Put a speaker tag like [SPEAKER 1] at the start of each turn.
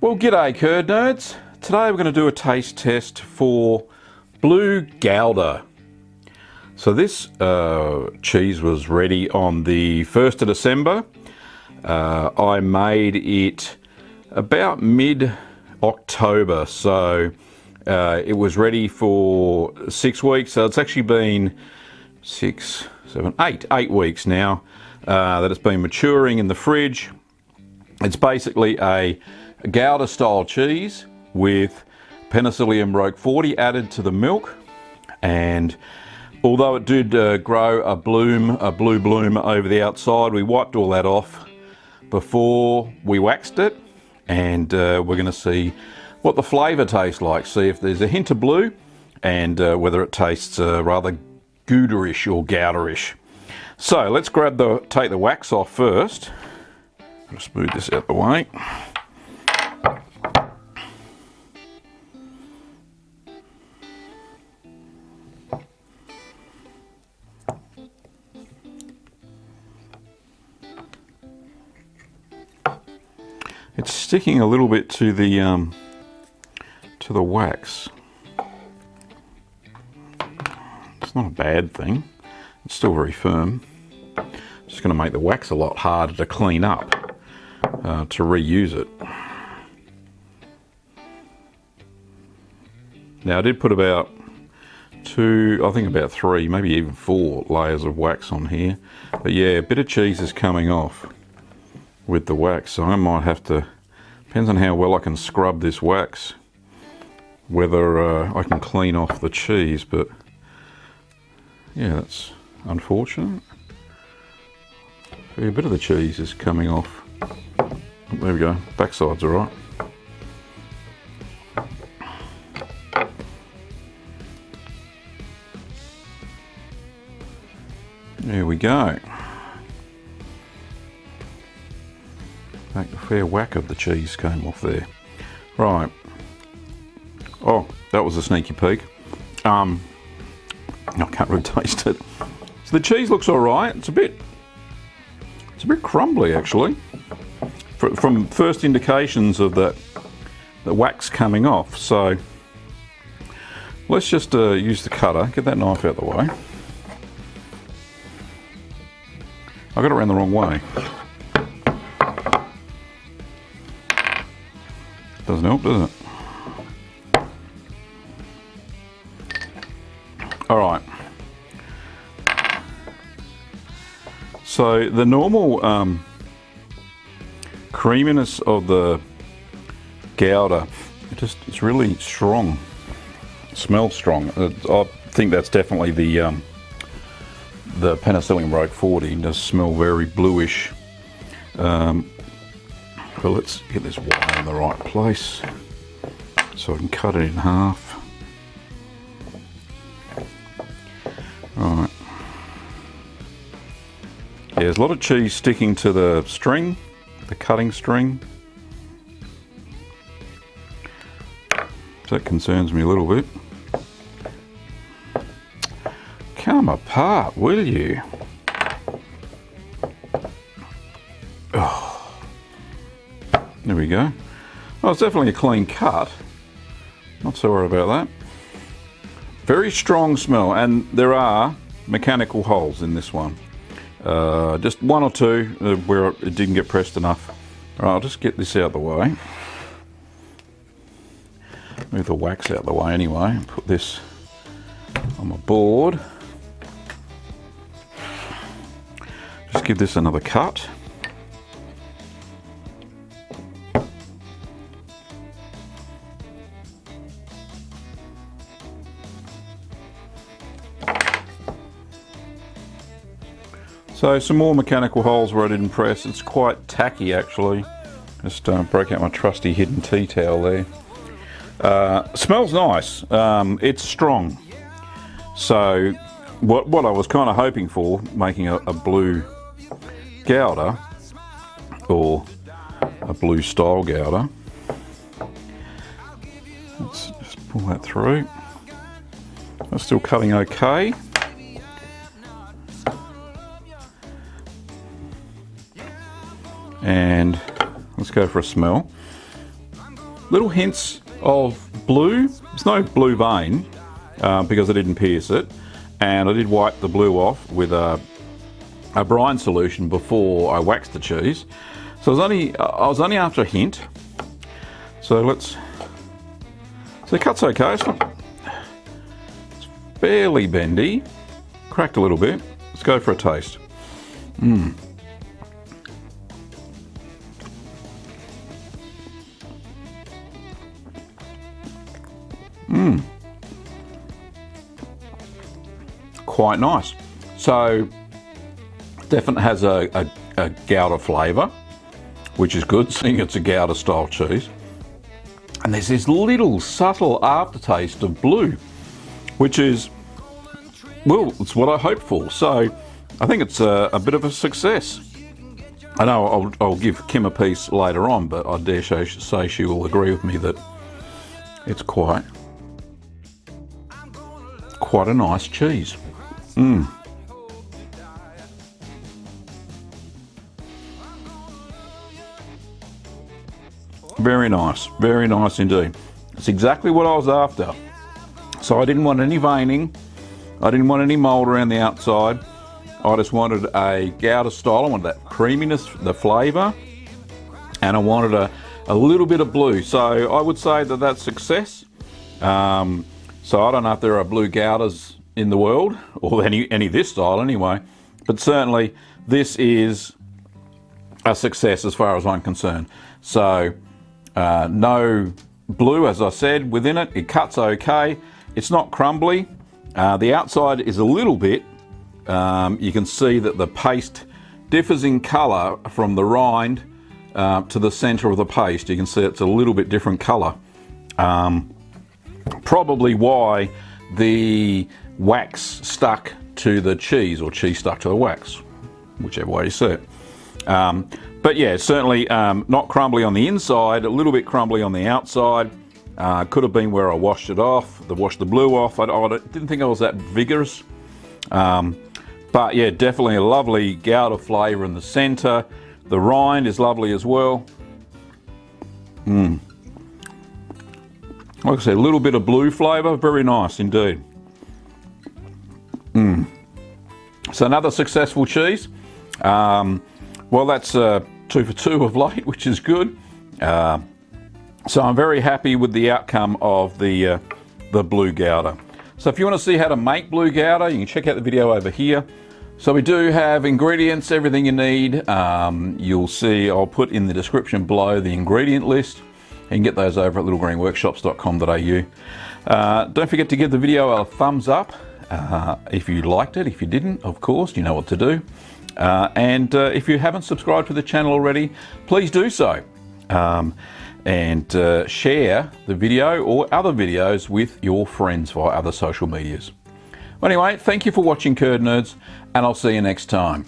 [SPEAKER 1] Well, g'day curd nerds. Today we're going to do a taste test for blue Gouda. So this cheese was ready on the 1st of December. I made it about mid-October, so it was ready for 6 weeks. So it's actually been 8 weeks now that it's been maturing in the fridge. It's basically a Gouda style cheese with Penicillium Roqueforti added to the milk, and although it did grow a blue bloom over the outside, we wiped all that off before we waxed it, and we're going to see what the flavour tastes like, see if there's a hint of blue, and whether it tastes rather Gouda-ish or Gouda-ish. So let's take the wax off first. I'll smooth this out the way. It's sticking a little bit to the wax. It's not a bad thing. It's still very firm. It's just going to make the wax a lot harder to clean up, to reuse it. Now I did put about 3, maybe even 4 layers of wax on here. But yeah, a bit of cheese is coming off with the wax, so I might have to, depends on how well I can scrub this wax, whether I can clean off the cheese. But yeah, that's unfortunate. A bit of the cheese is coming off. There we go, backside's all right. There we go. A fair whack of the cheese came off there. Right. Oh, that was a sneaky peek. I can't really taste it. So the cheese looks all right. It's a bit crumbly actually. From first indications of the wax coming off. So let's just use the cutter. Get that knife out of the way. I got it around the wrong way. Doesn't help, does it? All right. So the normal creaminess of the Gouda, it's really strong. It smells strong. I think that's definitely the Penicillium Roqueforti. It does smell very bluish. But let's get this wire in the right place so I can cut it in half. Right. Yeah, there's a lot of cheese sticking to the string, the cutting string. So that concerns me a little bit. Come apart, will you? Oh. There we go. Well, it's definitely a clean cut. Not so worried about that. Very strong smell, and there are mechanical holes in this one. Just 1 or 2 where it didn't get pressed enough. All right, I'll just get this out of the way. Move the wax out of the way anyway, and put this on my board. Just give this another cut. So some more mechanical holes where I didn't press. It's quite tacky actually. Just broke out my trusty hidden tea towel there. Smells nice. It's strong. So what I was kind of hoping for, making a blue Gouda, or a blue style Gouda. Let's just pull that through. It's still cutting okay. And let's go for a smell. little hints of blue. There's no blue vein because I didn't pierce it, and I did wipe the blue off with a brine solution before I waxed the cheese. So I was only after a hint. So the cut's okay. It's fairly bendy, cracked a little bit. Let's go for a taste. Quite nice. So definitely has a Gouda flavour, which is good, seeing it's a Gouda style cheese. And there's this little subtle aftertaste of blue, which is, well, it's what I hoped for. So I think it's a bit of a success. I know I'll give Kim a piece later on, but I dare say she will agree with me that it's quite a nice cheese. Very nice indeed. It's exactly what I was after. So I didn't want any veining, I didn't want any mould around the outside. I just wanted a Gouda style. I wanted that creaminess, the flavour, and I wanted a little bit of blue. So I would say that that's success. So I don't know if there are blue Goudas in the world, or any this style anyway, but certainly this is a success as far as I'm concerned. So no blue, as I said, within it. It cuts okay. It's not crumbly. The outside is a little bit, you can see that the paste differs in colour from the rind to the centre of the paste. You can see it's a little bit different colour. Probably why the wax stuck to the cheese, or cheese stuck to the wax, whichever way you see it. But yeah, certainly not crumbly on the inside, a little bit crumbly on the outside. Could have been where I washed it off, washed the blue off. I didn't think I was that vigorous. But yeah, definitely a lovely Gouda flavour in the centre. The rind is lovely as well. Like I said, a little bit of blue flavour, very nice indeed. So another successful cheese. Well, that's 2 for 2 of late, which is good. So I'm very happy with the outcome of the blue Gouda. So if you want to see how to make blue Gouda, you can check out the video over here. So we do have ingredients, everything you need. You'll see, I'll put in the description below the ingredient list. You can get those over at littlegreenworkshops.com.au. Don't forget to give the video a thumbs up if you liked it. If you didn't, of course, you know what to do. And if you haven't subscribed to the channel already, please do so. And share the video or other videos with your friends via other social medias. Well, anyway, thank you for watching, Curd Nerds, and I'll see you next time.